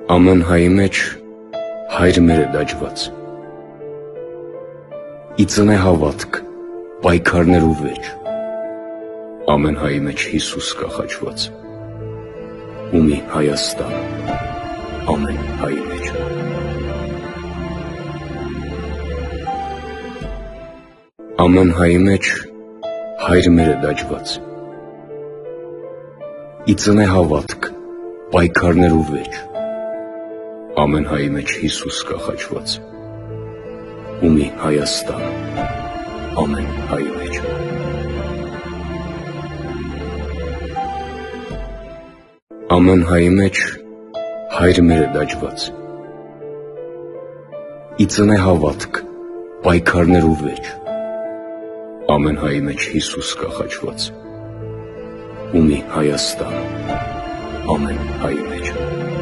Ամեն հայի մեջ հայր մեր է դաջված, ի ծնե հավատք, պայքարներ ու վեճ, ամեն հայի մեջ Հիսուս կախաչված, ու մի Հայաստան ամեն հայի մեջ։ Ամեն հայի մեջ հայր մեր է դաջված, ի ծնե հավատք, պայքարներ ու վեճ, ամեն հայի մեջ Հիսուս կախաչված, ու մի Հայաստան ամեն հայի մեջ։ Ամեն հայի մեջ հայր մեր է դաջված, ի ծնե հավատք, պայքարներ ու վեճ, ամեն հայի մեջ Հիսուս կախաչված, ու մի Հայաստան ամեն հայի մեջ։